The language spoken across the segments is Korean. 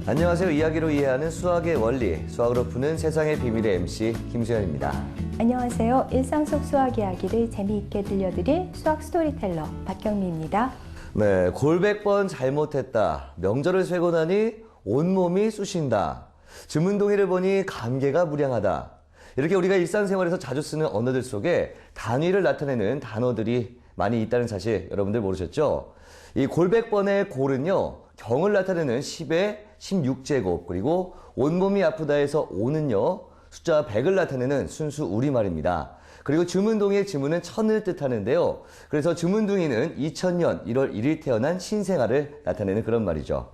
안녕하세요. 이야기로 이해하는 수학의 원리, 수학으로 푸는 세상의 비밀의 MC 김수현입니다. 안녕하세요. 일상 속 수학 이야기를 재미있게 들려드릴 수학 스토리텔러 박경미입니다. 네, 골백번 잘못했다. 명절을 쇠고 나니 온몸이 쑤신다. 주문동의를 보니 감개가 무량하다. 이렇게 우리가 일상생활에서 자주 쓰는 언어들 속에 단위를 나타내는 단어들이 많이 있다는 사실 여러분들 모르셨죠? 이 골백번의 골은요, 경을 나타내는 10의 16제곱, 그리고 온몸이 아프다에서 오는요, 숫자 100을 나타내는 순수 우리말입니다. 그리고 주문동의의 주문은 천을 뜻하는데요. 그래서 주문둥이는 2000년 1월 1일 태어난 신생아를 나타내는 그런 말이죠.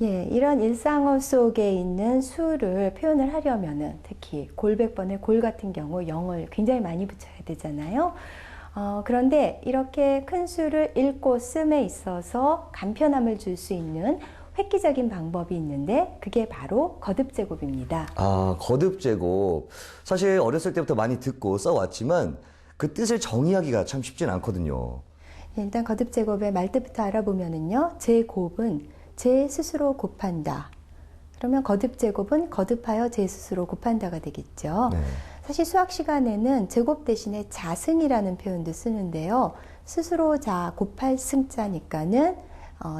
예, 이런 일상어 속에 있는 수를 표현을 하려면은 특히 골백번의 골 같은 경우 0을 굉장히 많이 붙여야 되잖아요. 그런데 이렇게 큰 수를 읽고 씀에 있어서 간편함을 줄 수 있는 획기적인 방법이 있는데 그게 바로 거듭제곱입니다. 아, 거듭제곱. 사실 어렸을 때부터 많이 듣고 써왔지만 그 뜻을 정의하기가 참 쉽진 않거든요. 예, 일단 거듭제곱의 말뜻부터 알아보면은요, 제곱은 제 스스로 곱한다. 그러면 거듭제곱은 거듭하여 제 스스로 곱한다가 되겠죠. 네. 사실 수학 시간에는 제곱 대신에 자승이라는 표현도 쓰는데요. 스스로 자 곱할 승자니까는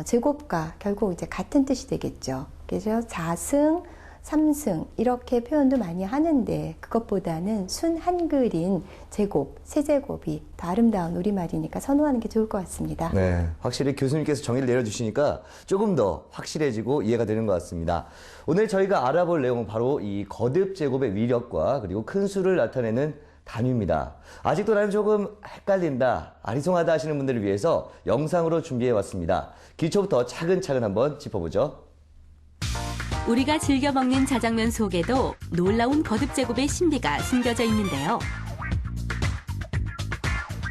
제곱과 결국 이제 같은 뜻이 되겠죠. 그래서 자승, 삼승 이렇게 표현도 많이 하는데 그것보다는 순 한글인 제곱, 세제곱이 더 아름다운 우리말이니까 선호하는 게 좋을 것 같습니다. 네, 확실히 교수님께서 정의를 내려주시니까 조금 더 확실해지고 이해가 되는 것 같습니다. 오늘 저희가 알아볼 내용은 바로 이 거듭제곱의 위력과 그리고 큰 수를 나타내는 단위입니다. 아직도 나는 조금 헷갈린다, 아리송하다 하시는 분들을 위해서 영상으로 준비해 왔습니다. 기초부터 차근차근 한번 짚어보죠. 우리가 즐겨 먹는 자장면 속에도 놀라운 거듭제곱의 신비가 숨겨져 있는데요.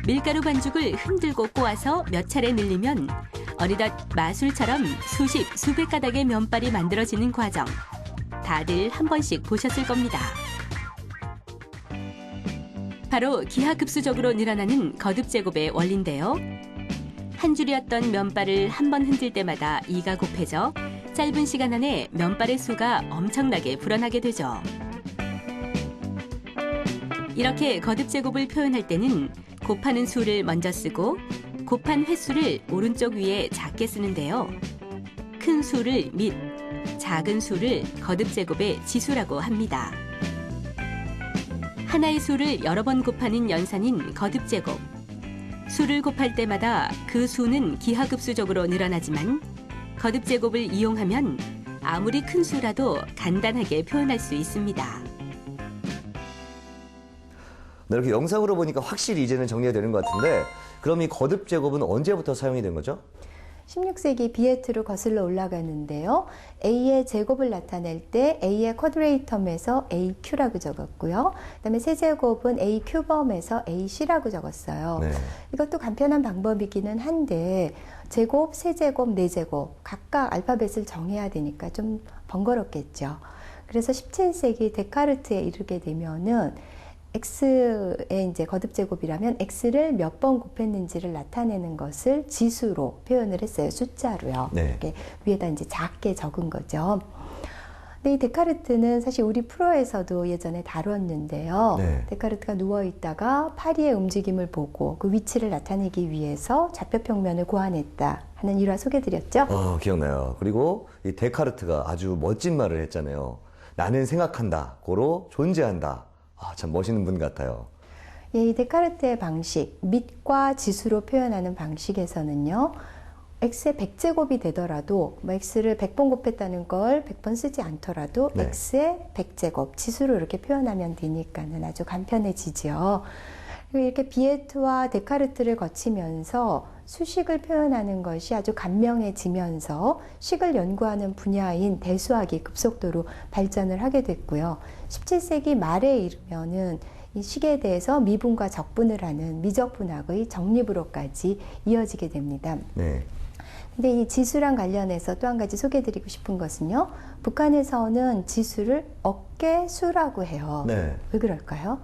밀가루 반죽을 흔들고 꼬아서 몇 차례 늘리면 어느덧 마술처럼 수십, 수백 가닥의 면발이 만들어지는 과정. 다들 한 번씩 보셨을 겁니다. 바로 기하급수적으로 늘어나는 거듭제곱의 원리인데요. 한 줄이었던 면발을 한 번 흔들 때마다 이가 곱해져 짧은 시간 안에 면발의 수가 엄청나게 불어나게 되죠. 이렇게 거듭제곱을 표현할 때는 곱하는 수를 먼저 쓰고 곱한 횟수를 오른쪽 위에 작게 쓰는데요. 큰 수를 밑, 작은 수를 거듭제곱의 지수라고 합니다. 하나의 수를 여러 번 곱하는 연산인 거듭제곱. 수를 곱할 때마다 그 수는 기하급수적으로 늘어나지만 거듭제곱을 이용하면 아무리 큰 수라도 간단하게 표현할 수 있습니다. 네, 이렇게 영상으로 보니까 확실히 이제는 정리가 되는 것 같은데, 그럼 이 거듭제곱은 언제부터 사용이 된 거죠? 16세기 비에트로 거슬러 올라가는데요. A의 제곱을 나타낼 때 A의 쿼드레이텀에서 AQ라고 적었고요. 그다음에 세제곱은 A큐범에서 AC라고 적었어요. 네. 이것도 간편한 방법이기는 한데 제곱, 세제곱, 네제곱 각각 알파벳을 정해야 되니까 좀 번거롭겠죠. 그래서 17세기 데카르트에 이르게 되면은 x의 이제 거듭제곱이라면 x를 몇 번 곱했는지를 나타내는 것을 지수로 표현을 했어요. 숫자로요. 네. 이렇게 위에다 이제 작게 적은 거죠. 근데 이 데카르트는 사실 우리 프로에서도 예전에 다뤘는데요. 네. 데카르트가 누워 있다가 파리의 움직임을 보고 그 위치를 나타내기 위해서 좌표평면을 고안했다 하는 일화 소개드렸죠. 기억나요. 그리고 이 데카르트가 아주 멋진 말을 했잖아요. 나는 생각한다, 고로 존재한다. 참 멋있는 분 같아요. 예, 이 데카르트의 방식, 밑과 지수로 표현하는 방식에서는요. x의 100제곱이 되더라도 x를 100번 곱했다는 걸 100번 쓰지 않더라도 네. x의 100제곱, 지수로 이렇게 표현하면 되니까는 아주 간편해지죠. 그리고 이렇게 비에트와 데카르트를 거치면서 수식을 표현하는 것이 아주 간명해지면서 식을 연구하는 분야인 대수학이 급속도로 발전을 하게 됐고요. 17세기 말에 이르면은 이 식에 대해서 미분과 적분을 하는 미적분학의 정립으로까지 이어지게 됩니다. 네. 근데 이 지수랑 관련해서 또 한 가지 소개해드리고 싶은 것은요. 북한에서는 지수를 어깨수라고 해요. 네. 왜 그럴까요?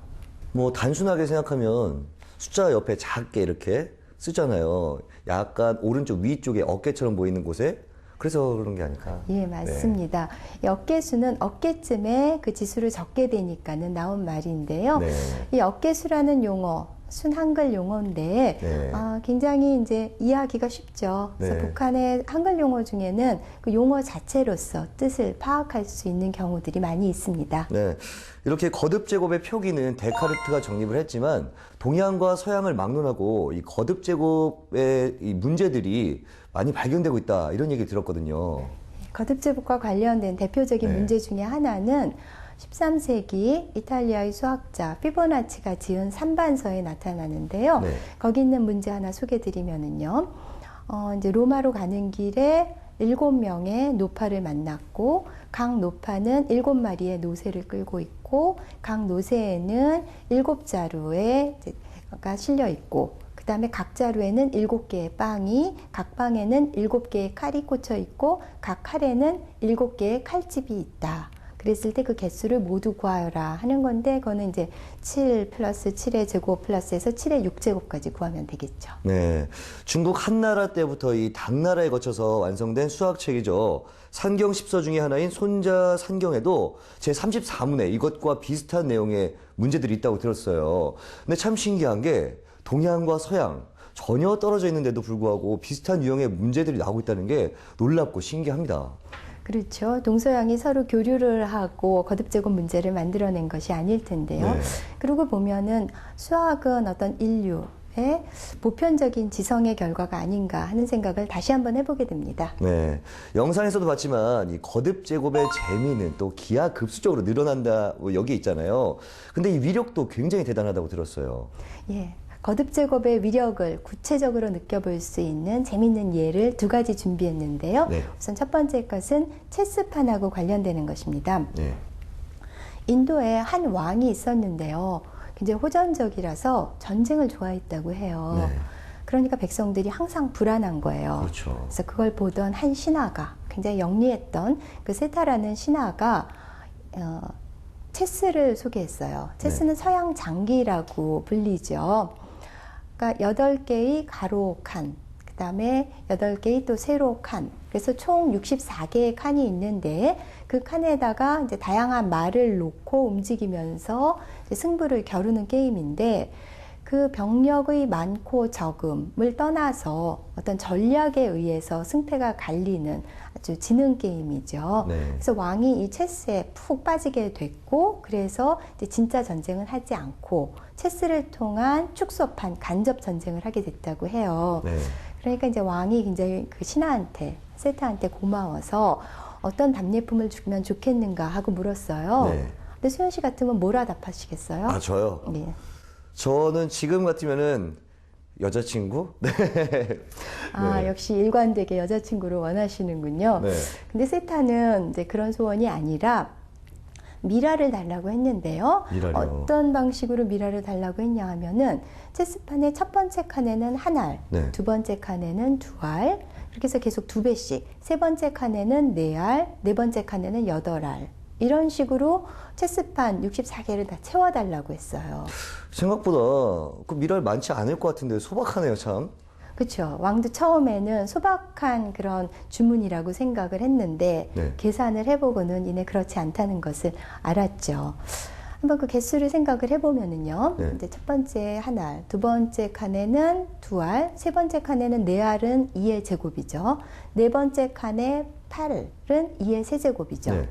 뭐 단순하게 생각하면 숫자 옆에 작게 이렇게 쓰잖아요. 약간 오른쪽 위쪽에 어깨처럼 보이는 곳에 그래서 그런 게 아닐까. 예, 맞습니다. 이 어깨수는 어깨쯤에 그 지수를 적게 되니까는 나온 말인데요. 네. 이 어깨수라는 용어, 순 한글 용어인데 네. 굉장히 이제 이해하기가 쉽죠. 그래서 네. 북한의 한글 용어 중에는 그 용어 자체로서 뜻을 파악할 수 있는 경우들이 많이 있습니다. 네. 이렇게 거듭 제곱의 표기는 데카르트가 정립을 했지만 동양과 서양을 막론하고 이 거듭 제곱의 이 문제들이 많이 발견되고 있다 이런 얘기 들었거든요. 거듭제곱과 관련된 대표적인 네. 문제 중에 하나는 13세기 이탈리아의 수학자 피보나치가 지은 삼반서에 나타나는데요. 네. 거기 있는 문제 하나 소개드리면은요. 이제 로마로 가는 길에 7명의 노파를 만났고 각 노파는 7마리의 노새를 끌고 있고 각 노새에는 7자루가 실려 있고 그 다음에 각 자루에는 7개의 빵이, 각 빵에는 7개의 칼이 꽂혀 있고 각 칼에는 7개의 칼집이 있다. 그랬을 때 그 개수를 모두 구하여라 하는 건데 그거는 이제 7 플러스 7의 제곱 플러스해서 7의 6제곱까지 구하면 되겠죠. 네. 중국 한나라 때부터 이 당나라에 거쳐서 완성된 수학책이죠. 산경 10서 중에 하나인 손자 산경에도 제34문에 이것과 비슷한 내용의 문제들이 있다고 들었어요. 근데 참 신기한 게 동양과 서양 전혀 떨어져 있는데도 불구하고 비슷한 유형의 문제들이 나오고 있다는 게 놀랍고 신기합니다. 그렇죠. 동서양이 서로 교류를 하고 거듭제곱 문제를 만들어낸 것이 아닐 텐데요. 네. 그러고 보면은 수학은 어떤 인류의 보편적인 지성의 결과가 아닌가 하는 생각을 다시 한번 해보게 됩니다. 네. 영상에서도 봤지만 이 거듭 제곱의 재미는 또 기하급수적으로 늘어난다 여기 있잖아요. 근데 이 위력도 굉장히 대단하다고 들었어요. 예. 거듭제곱의 위력을 구체적으로 느껴볼 수 있는 재밌는 예를 2가지 준비했는데요. 네. 우선 첫 번째 것은 체스판하고 관련되는 것입니다. 네. 인도에 한 왕이 있었는데요. 굉장히 호전적이라서 전쟁을 좋아했다고 해요. 네. 그러니까 백성들이 항상 불안한 거예요. 그렇죠. 그래서 그걸 보던 한 신하가, 굉장히 영리했던 그 세타라는 신하가 체스를 소개했어요. 체스는 서양 장기라고 불리죠. 그러니까 8개의 가로 칸, 그 다음에 8개의 또 세로 칸. 그래서 총 64개의 칸이 있는데 그 칸에다가 이제 다양한 말을 놓고 움직이면서 이제 승부를 겨루는 게임인데 그 병력의 많고 적음을 떠나서 어떤 전략에 의해서 승패가 갈리는 아주 지능 게임이죠. 네. 그래서 왕이 이 체스에 푹 빠지게 됐고 그래서 이제 진짜 전쟁을 하지 않고 체스를 통한 축소판 간접 전쟁을 하게 됐다고 해요. 네. 그러니까 이제 왕이 굉장히 그 신하한테 세타한테 고마워서 어떤 답례품을 주면 좋겠는가 하고 물었어요. 네. 근데 수현 씨 같으면 뭐라 답하시겠어요? 아, 저요? 네. 저는 지금 같으면은 여자친구? 네. 아, 네. 역시 일관되게 여자친구를 원하시는군요. 네. 근데 세타는 이제 그런 소원이 아니라 미라를 달라고 했는데요. 미라요? 어떤 방식으로 미라를 달라고 했냐 하면은 체스판의 첫 번째 칸에는 한 알, 네. 두 번째 칸에는 2알, 그렇게 해서 계속 2배씩, 세 번째 칸에는 4알, 네 번째 칸에는 8알. 이런 식으로 체스판 64개를 다 채워달라고 했어요. 생각보다 그 미랄 많지 않을 것 같은데 소박하네요, 참. 그렇죠. 왕도 처음에는 소박한 그런 주문이라고 생각을 했는데 네. 계산을 해보고는 이내 그렇지 않다는 것을 알았죠. 한번 그 개수를 생각을 해보면은요. 네. 이제 첫 번째 한 알, 두 번째 칸에는 2알, 세 번째 칸에는 4알은 2의 제곱이죠. 네 번째 칸에 8은 2의 세제곱이죠. 네.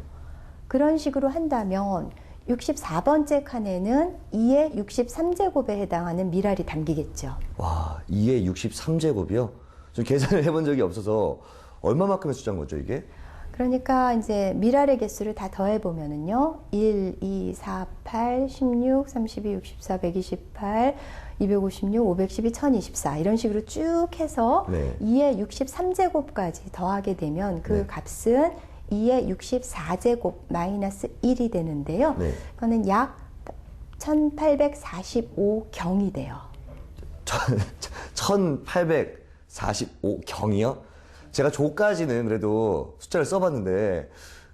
그런 식으로 한다면 64번째 칸에는 2의 63제곱에 해당하는 미랄이 담기겠죠. 와, 2의 63제곱이요? 좀 계산을 해본 적이 없어서 얼마만큼의 숫자인 거죠, 이게? 그러니까 이제 미랄의 개수를 다 더해보면은요. 1, 2, 4, 8, 16, 32, 64, 128, 256, 512, 1024 이런 식으로 쭉 해서 네. 2의 63제곱까지 더하게 되면 그 네. 값은 2의 64제곱 마이너스 1이 되는데요. 네. 그거는 약 1845경이 돼요. 1845경이요? 제가 조까지는 그래도 숫자를 써봤는데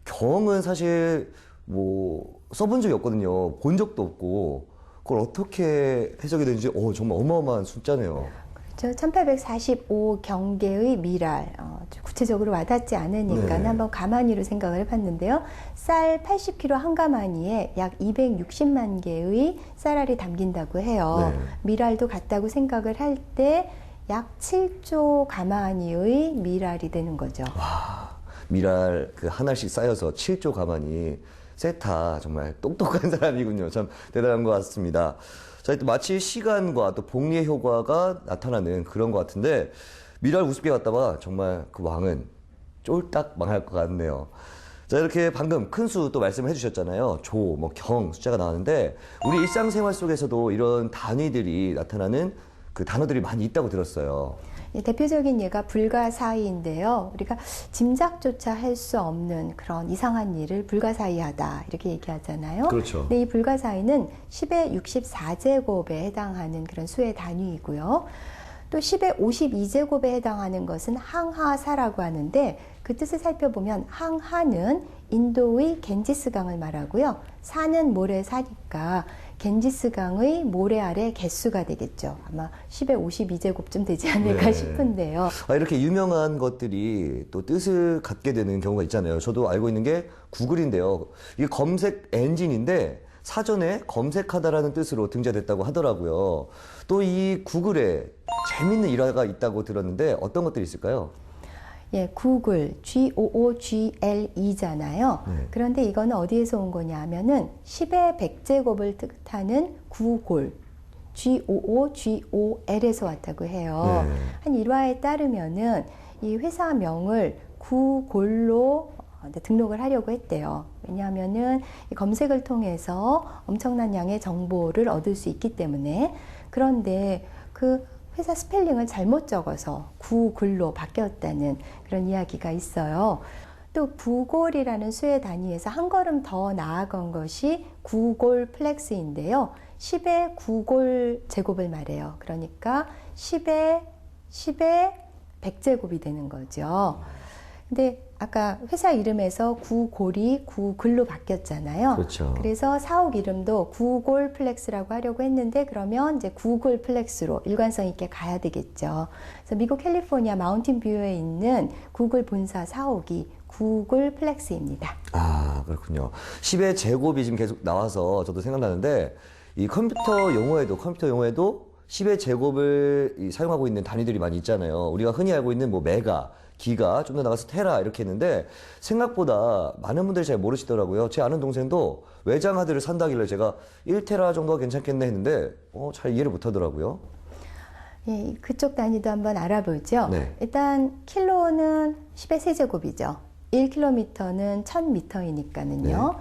경은 사실 뭐 써본 적이 없거든요. 본 적도 없고 그걸 어떻게 해석이 되는지 정말 어마어마한 숫자네요. 저 1845 경계의 미랄, 구체적으로 와닿지 않으니까 네. 한번 가마니로 생각을 해봤는데요. 쌀 80kg 한 가마니에 약 260만 개의 쌀알이 담긴다고 해요. 네. 미랄도 같다고 생각을 할 때 약 7조 가마니의 미랄이 되는 거죠. 미랄 그 하나씩 쌓여서 7조 가만히 세타 정말 똑똑한 사람이군요. 참 대단한 것 같습니다. 자, 또 마치 시간과 또 복리의 효과가 나타나는 그런 것 같은데 미랄 우습게 갔다가 정말 그 왕은 쫄딱 망할 것 같네요. 자, 이렇게 방금 큰 수 또 말씀을 해주셨잖아요. 조, 뭐 경, 숫자가 나왔는데 우리 일상생활 속에서도 이런 단위들이 나타나는 그 단어들이 많이 있다고 들었어요. 대표적인 예가 불가사의인데요. 우리가 짐작조차 할 수 없는 그런 이상한 일을 불가사의하다 이렇게 얘기하잖아요. 그렇죠. 근데 이 불가사의는 10의 64제곱에 해당하는 그런 수의 단위이고요. 또 10의 52제곱에 해당하는 것은 항하사라고 하는데 그 뜻을 살펴보면 항하는 인도의 겐지스강을 말하고요. 사는 모래사니까 겐지스강의 모래 아래 개수가 되겠죠. 아마 10의 52제곱쯤 되지 않을까 네. 싶은데요. 이렇게 유명한 것들이 또 뜻을 갖게 되는 경우가 있잖아요. 저도 알고 있는 게 구글인데요. 이게 검색 엔진인데 사전에 검색하다라는 뜻으로 등재됐다고 하더라고요. 또 이 구글에 재밌는 일화가 있다고 들었는데 어떤 것들이 있을까요? 예, 구글, GOOGLE잖아요. 네. 그런데 이거는 어디에서 온 거냐 하면은 10의 100제곱을 뜻하는 구골, GOOGOL에서 왔다고 해요. 네. 한 일화에 따르면은 이 회사명을 구골로 등록을 하려고 했대요. 왜냐하면은 이 검색을 통해서 엄청난 양의 정보를 얻을 수 있기 때문에. 그런데 그 회사 스펠링을 잘못 적어서 구글로 바뀌었다는 그런 이야기가 있어요. 또 구골이라는 수의 단위에서 한 걸음 더 나아간 것이 구골플렉스인데요. 10의 구골 제곱을 말해요. 그러니까 10의 100제곱이 되는 거죠. 근데 아까 회사 이름에서 구골이 구글로 바뀌었잖아요. 그렇죠. 그래서 사옥 이름도 구골플렉스라고 하려고 했는데 그러면 이제 구글플렉스로 일관성 있게 가야 되겠죠. 그래서 미국 캘리포니아 마운틴뷰에 있는 구글 본사 사옥이 구글플렉스입니다. 아, 그렇군요. 10의 제곱이 지금 계속 나와서 저도 생각나는데 이 컴퓨터 용어에도 10의 제곱을 사용하고 있는 단위들이 많이 있잖아요. 우리가 흔히 알고 있는 뭐 메가, 기가, 좀 더 나가서 테라 이렇게 했는데 생각보다 많은 분들이 잘 모르시더라고요. 제 아는 동생도 외장 하드를 산다길래 제가 1테라 정도가 괜찮겠네 했는데 잘 이해를 못 하더라고요. 예, 그쪽 단위도 한번 알아보죠. 네. 일단 킬로는 10의 세제곱이죠. 1km는 1000m이니까는요. 네.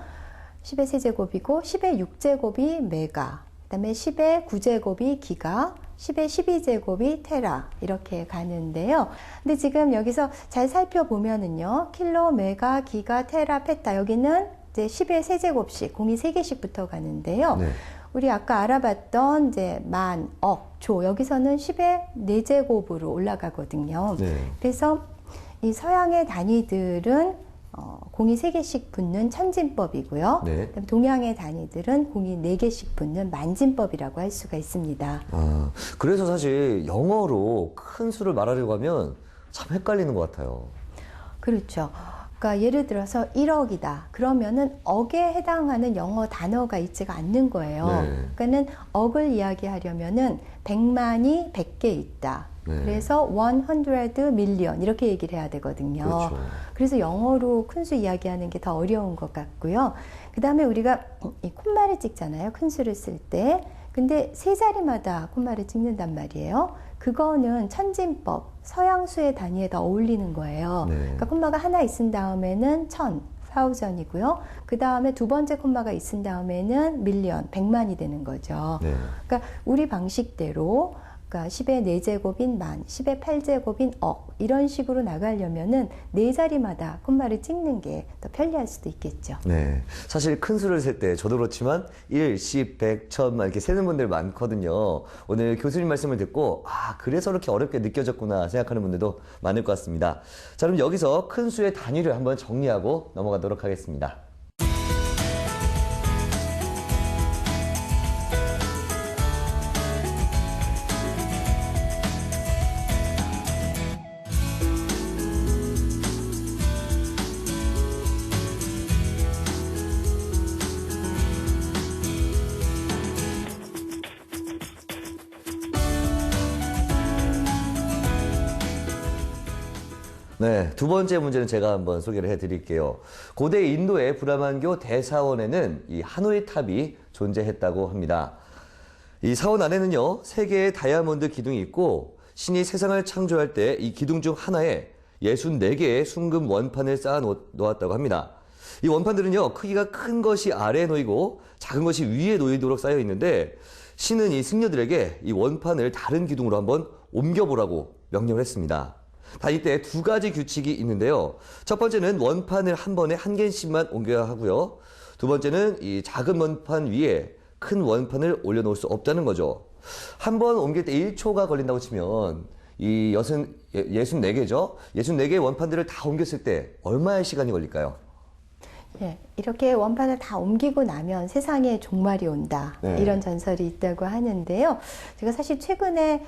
10의 세제곱이고 10의 6제곱이 메가, 그다음에 10의 9제곱이 기가, 10의 12제곱이 테라 이렇게 가는데요. 근데 지금 여기서 잘 살펴보면은요. 킬로, 메가, 기가, 테라, 페타 여기는 이제 10의 세제곱씩 공이 3개씩 붙어 가는데요. 네. 우리 아까 알아봤던 이제 만, 억, 조 여기서는 10의 4제곱으로 올라가거든요. 네. 그래서 이 서양의 단위들은 공이 3개씩 붙는 천진법이고요. 네. 그다음에 동양의 단위들은 공이 4개씩 붙는 만진법이라고 할 수가 있습니다. 아, 그래서 사실 영어로 큰 수를 말하려고 하면 참 헷갈리는 것 같아요. 그렇죠. 그러니까 예를 들어서 1억이다. 그러면은 억에 해당하는 영어 단어가 있지가 않는 거예요. 네. 그러니까는 억을 이야기하려면은 100만이 100개 있다. 네. 그래서 100 million 이렇게 얘기를 해야 되거든요. 그렇죠. 그래서 영어로 큰 수 이야기하는 게 더 어려운 것 같고요. 그 다음에 우리가 이 콧말을 찍잖아요. 큰 수를 쓸 때. 근데 세 자리마다 콧말을 찍는단 말이에요. 그거는 천진법, 서양수의 단위에 더 어울리는 거예요. 네. 그러니까 콤마가 하나 있은 다음에는 1000이고요. 그 다음에 두 번째 콤마가 있은 다음에는 밀리언, 100만이 되는 거죠. 네. 그러니까 우리 방식대로 그러니까 10의 4제곱인 만, 10의 8제곱인 억 이런 식으로 나가려면은 네 자리마다 콤마를 찍는 게 더 편리할 수도 있겠죠. 네. 사실 큰 수를 셀 때 저도 그렇지만 1, 10, 100, 1000 이렇게 세는 분들 많거든요. 오늘 교수님 말씀을 듣고 그래서 이렇게 어렵게 느껴졌구나 생각하는 분들도 많을 것 같습니다. 자, 그럼 여기서 큰 수의 단위를 한번 정리하고 넘어가도록 하겠습니다. 네, 두 번째 문제는 제가 한번 소개를 해드릴게요. 고대 인도의 브라만교 대사원에는 이 하노이 탑이 존재했다고 합니다. 이 사원 안에는요, 3개의 다이아몬드 기둥이 있고 신이 세상을 창조할 때 이 기둥 중 하나에 64개의 순금 원판을 쌓아 놓았다고 합니다. 이 원판들은요, 크기가 큰 것이 아래에 놓이고 작은 것이 위에 놓이도록 쌓여 있는데 신은 이 승려들에게 이 원판을 다른 기둥으로 한번 옮겨보라고 명령을 했습니다. 다 이때 2가지 규칙이 있는데요. 첫 번째는 원판을 한 번에 한 개씩만 옮겨야 하고요. 두 번째는 이 작은 원판 위에 큰 원판을 올려놓을 수 없다는 거죠. 한 번 옮길 때 1초가 걸린다고 치면 이 64개죠. 64개의 원판들을 다 옮겼을 때 얼마의 시간이 걸릴까요? 예, 이렇게 원판을 다 옮기고 나면 세상에 종말이 온다. 네. 이런 전설이 있다고 하는데요. 제가 사실 최근에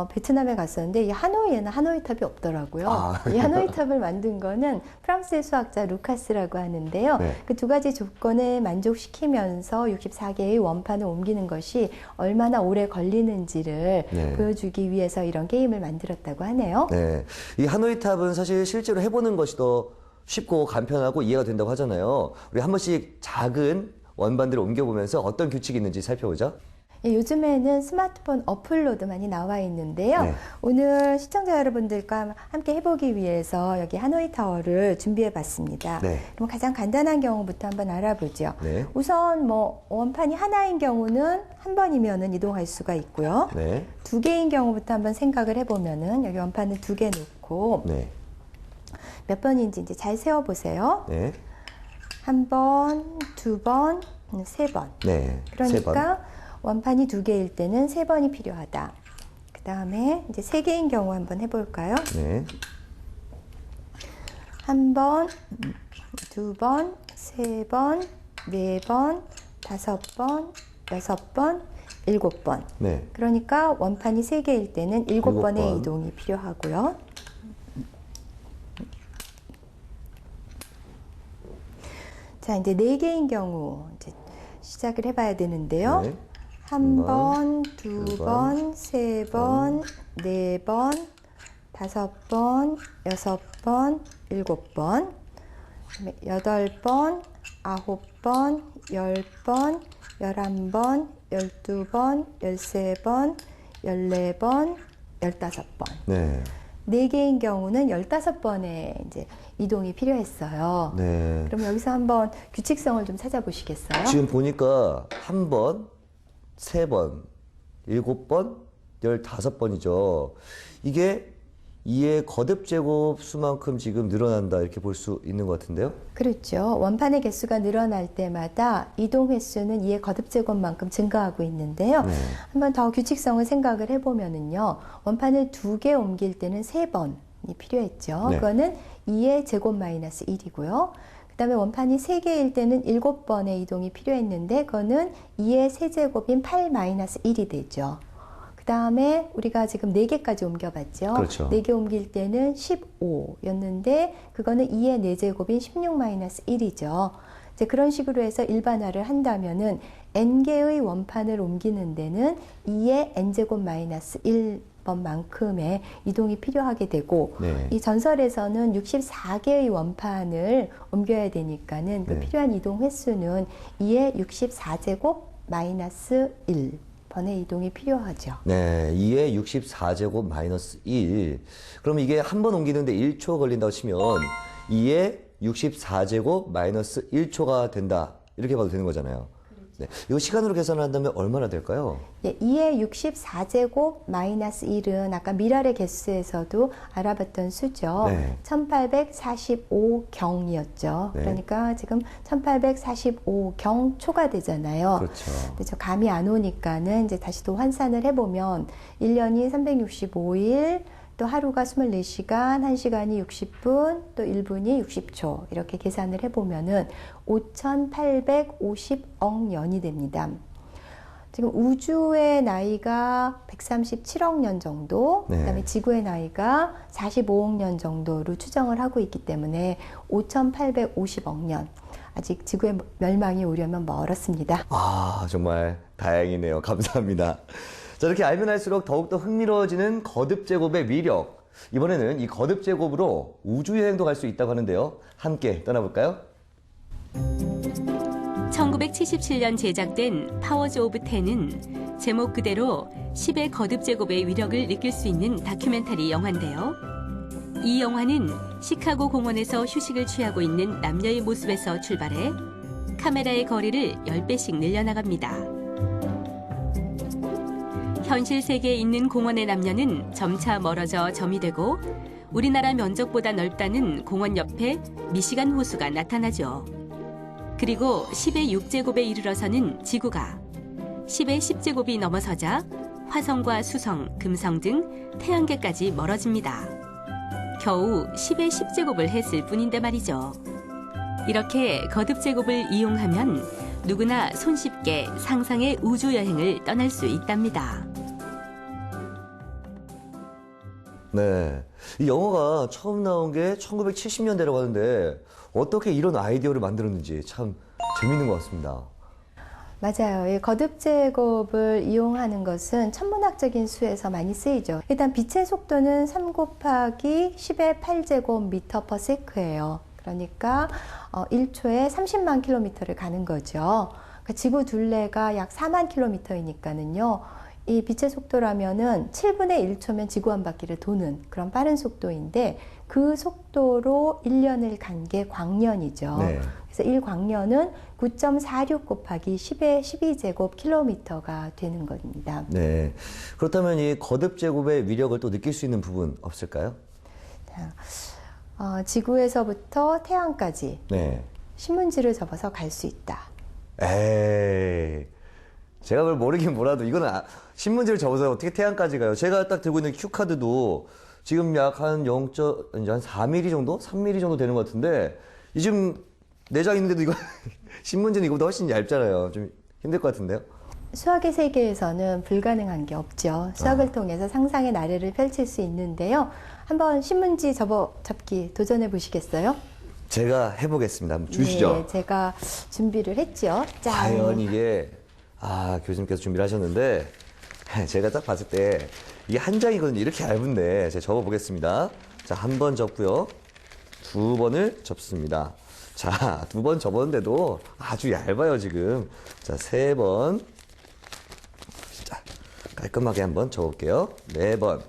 베트남에 갔었는데 이 하노이에는 하노이 탑이 없더라고요. 아. 이 하노이 탑을 만든 거는 프랑스의 수학자 루카스라고 하는데요. 네. 그 2가지 조건을 만족시키면서 64개의 원판을 옮기는 것이 얼마나 오래 걸리는지를 네. 보여주기 위해서 이런 게임을 만들었다고 하네요. 네. 이 하노이 탑은 사실 실제로 해보는 것이 더 쉽고 간편하고 이해가 된다고 하잖아요. 우리 한 번씩 작은 원반들을 옮겨보면서 어떤 규칙이 있는지 살펴보죠. 예, 요즘에는 스마트폰 어플로도 많이 나와 있는데요. 네. 오늘 시청자 여러분들과 함께 해보기 위해서 여기 하노이 타워를 준비해 봤습니다. 네. 그럼 가장 간단한 경우부터 한번 알아보죠. 네. 우선 원판이 하나인 경우는 한 번이면은 이동할 수가 있고요. 네. 2개인 경우부터 한번 생각을 해보면은 여기 원판을 2개 놓고 네. 몇 번인지 이제 잘 세어보세요. 네. 한 번, 2번, 3번. 네. 세 번. 그러니까 원판이 2개일 때는 3번이 필요하다. 그 다음에 이제 3개인 경우 한번 해볼까요? 네. 한 번, 2번, 3번, 4번, 5번, 6번, 7번. 네. 그러니까 원판이 3개일 때는 7번의 일곱 번. 이동이 필요하고요. 자, 이제 4개인 경우 이제 시작을 해봐야 되는데요. 네. 한 번, 번, 2번, 3번, 4번, 5번, 6번, 7번, 8번, 9번, 10번, 11번, 12번, 13번, 14번, 15번. 네. 4개인 경우는 15번의 이제 이동이 필요했어요. 네. 그럼 여기서 한번 규칙성을 좀 찾아보시겠어요? 지금 보니까 한 번, 3번, 7번, 15번이죠. 이게 2의 거듭 제곱 수만큼 지금 늘어난다 이렇게 볼 수 있는 것 같은데요. 그렇죠. 원판의 개수가 늘어날 때마다 이동 횟수는 2의 거듭 제곱만큼 증가하고 있는데요. 네. 한번 더 규칙성을 생각을 해보면은요. 원판을 2개 옮길 때는 3번이 필요했죠. 네. 그거는 2의 제곱 마이너스 1이고요. 그 다음에 원판이 3개일 때는 7번의 이동이 필요했는데 그거는 2의 세제곱인 8 마이너스 1이 되죠. 그 다음에 우리가 지금 4개까지 옮겨봤죠. 그렇죠. 4개 옮길 때는 15였는데 그거는 2의 4제곱인 16 마이너스 1이죠. 이제 그런 식으로 해서 일반화를 한다면은 n개의 원판을 옮기는 데는 2의 n제곱 마이너스 1번만큼의 이동이 필요하게 되고 네. 이 전설에서는 64개의 원판을 옮겨야 되니까는 그 네. 필요한 이동 횟수는 2의 64제곱 마이너스 1번의 이동이 필요하죠. 네, 2의 64제곱 마이너스 1. 그럼 이게 한 번 옮기는데 1초 걸린다고 치면 2의 64제곱 마이너스 1초가 된다. 이렇게 봐도 되는 거잖아요. 네, 이거 시간으로 계산을 한다면 얼마나 될까요? 예, 2의 64제곱 마이너스 1은 아까 미랄의 개수에서도 알아봤던 수죠. 네. 1845경이었죠. 네. 그러니까 지금 1845경 초가 되잖아요. 그렇죠. 근데 저 감이 안 오니까는 이제 다시 또 환산을 해보면 1년이 365일, 또 하루가 24시간, 1시간이 60분, 또 1분이 60초 이렇게 계산을 해보면은 5,850억 년이 됩니다. 지금 우주의 나이가 137억 년 정도, 네. 그다음에 지구의 나이가 45억 년 정도로 추정을 하고 있기 때문에 5,850억 년. 아직 지구의 멸망이 오려면 멀었습니다. 아, 정말 다행이네요. 감사합니다. 자, 이렇게 알면 할수록 더욱더 흥미로워지는 거듭 제곱의 위력. 이번에는 이 거듭 제곱으로 우주 여행도 갈 수 있다고 하는데요. 함께 떠나볼까요? 1977년 제작된 파워즈 오브 10은 제목 그대로 10의 거듭 제곱의 위력을 느낄 수 있는 다큐멘터리 영화인데요. 이 영화는 시카고 공원에서 휴식을 취하고 있는 남녀의 모습에서 출발해 카메라의 거리를 10배씩 늘려나갑니다. 현실 세계에 있는 공원의 남녀는 점차 멀어져 점이 되고 우리나라 면적보다 넓다는 공원 옆에 미시간 호수가 나타나죠. 그리고 10의 6제곱에 이르러서는 지구가, 10의 10제곱이 넘어서자 화성과 수성, 금성 등 태양계까지 멀어집니다. 겨우 10의 10제곱을 했을 뿐인데 말이죠. 이렇게 거듭 제곱을 이용하면 누구나 손쉽게 상상의 우주 여행을 떠날 수 있답니다. 네. 이 영화가 처음 나온 게 1970년대라고 하는데 어떻게 이런 아이디어를 만들었는지 참 재밌는 것 같습니다. 맞아요. 이 거듭 제곱을 이용하는 것은 천문학적인 수에서 많이 쓰이죠. 일단 빛의 속도는 3 곱하기 10의 8제곱미터 퍼 세크예요. 그러니까 1초에 30만 킬로미터를 가는 거죠. 그러니까 지구 둘레가 약 4만 킬로미터이니까는요. 이 빛의 속도라면은 7분의 1초면 지구 한 바퀴를 도는 그런 빠른 속도인데 그 속도로 1년을 간 게 광년이죠. 네. 그래서 1광년은 9.46 곱하기 10의 12제곱 킬로미터가 되는 겁니다. 네. 그렇다면 이 거듭 제곱의 위력을 또 느낄 수 있는 부분 없을까요? 자, 지구에서부터 태양까지 네. 신문지를 접어서 갈 수 있다. 에이. 제가 그걸 모르긴 몰라도 이거는 신문지를 접어서 어떻게 태양까지 가요? 제가 딱 들고 있는 큐카드도 지금 약 한 4mm 정도? 3mm 정도 되는 것 같은데 이 지금 내장 있는데도 이거 신문지는 이거보다 훨씬 얇잖아요. 좀 힘들 것 같은데요? 수학의 세계에서는 불가능한 게 없죠. 수학을 통해서 상상의 나래를 펼칠 수 있는데요. 한번 신문지 접기 도전해 보시겠어요? 제가 해보겠습니다. 한번 주시죠. 네, 제가 준비를 했죠. 짠. 과연 이게 교수님께서 준비를 하셨는데 제가 딱 봤을 때 이게 한 장이거든요. 이렇게 얇은데 제가 접어보겠습니다. 자, 한 번 접고요. 2번을 접습니다. 자, 2번 접었는데도 아주 얇아요, 지금. 자, 3번. 자, 깔끔하게 한번 접어볼게요. 4번.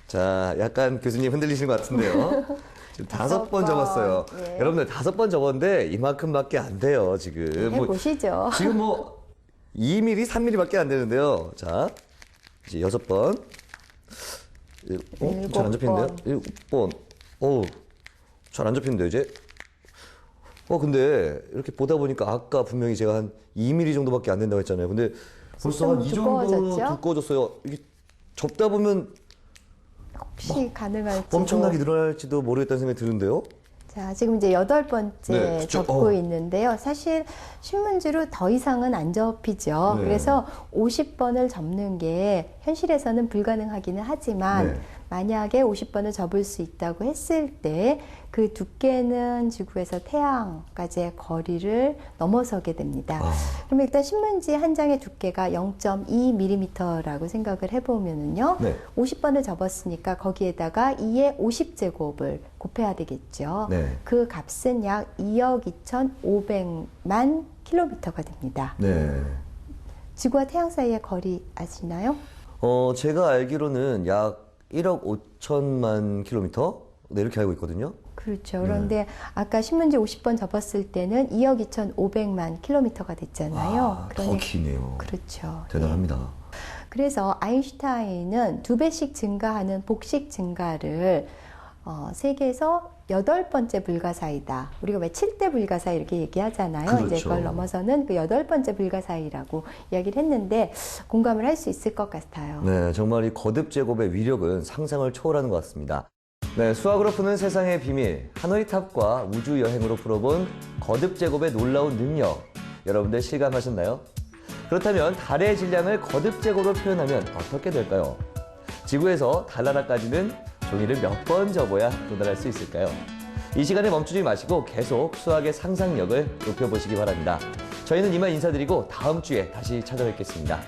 자, 약간 교수님 흔들리시는 것 같은데요. 지금 5번 접었어요. 예. 여러분들 5번 접었는데 이만큼밖에 안 돼요, 지금. 해보시죠. 지금 2mm, 3mm밖에 안 되는데요. 자, 이제 6번. 잘 안 잡히는데요? 7번. 잘 안 잡히는데요, 이제? 근데 이렇게 보다 보니까 아까 분명히 제가 한 2mm 정도밖에 안 된다고 했잖아요. 근데 벌써 한 이 정도 두꺼워졌죠? 두꺼워졌어요. 이게 접다 보면 혹시 가능할지. 엄청나게 늘어날지도 모르겠다는 생각이 드는데요. 자, 지금 이제 8번째 네, 그쵸. 접고 있는데요. 사실 신문지로 더 이상은 안 접히죠. 네. 그래서 50번을 접는 게 현실에서는 불가능하기는 하지만 네. 만약에 50번을 접을 수 있다고 했을 때 그 두께는 지구에서 태양까지의 거리를 넘어서게 됩니다. 그럼 일단 신문지 한 장의 두께가 0.2mm라고 생각을 해보면은요. 네. 50번을 접었으니까 거기에다가 2의 50제곱을 곱해야 되겠죠. 네. 그 값은 약 2억 2,500만 킬로미터가 됩니다. 네. 지구와 태양 사이의 거리 아시나요? 제가 알기로는 약 1억 5천만 킬로미터? 네, 이렇게 알고 있거든요. 그렇죠. 그런데 아까 신문지 50번 접었을 때는 2억 2,500만 킬로미터가 됐잖아요. 더 기네요. 그렇죠. 대단합니다. 네. 그래서 아인슈타인은 2배씩 증가하는 복식 증가를 세계에서 8번째 불가사의다. 우리가 왜 7대 불가사의 이렇게 얘기하잖아요. 그렇죠. 이제 그걸 넘어서는 그 8번째 불가사의라고 이야기를 했는데 공감을 할 수 있을 것 같아요. 네, 정말 이 거듭 제곱의 위력은 상상을 초월하는 것 같습니다. 네, 수학으로 푸는 세상의 비밀, 하노이 탑과 우주 여행으로 풀어본 거듭 제곱의 놀라운 능력, 여러분들 실감하셨나요? 그렇다면 달의 질량을 거듭 제곱으로 표현하면 어떻게 될까요? 지구에서 달 나라까지는 종이를 몇 번 접어야 도달할 수 있을까요? 이 시간에 멈추지 마시고 계속 수학의 상상력을 높여보시기 바랍니다. 저희는 이만 인사드리고 다음 주에 다시 찾아뵙겠습니다.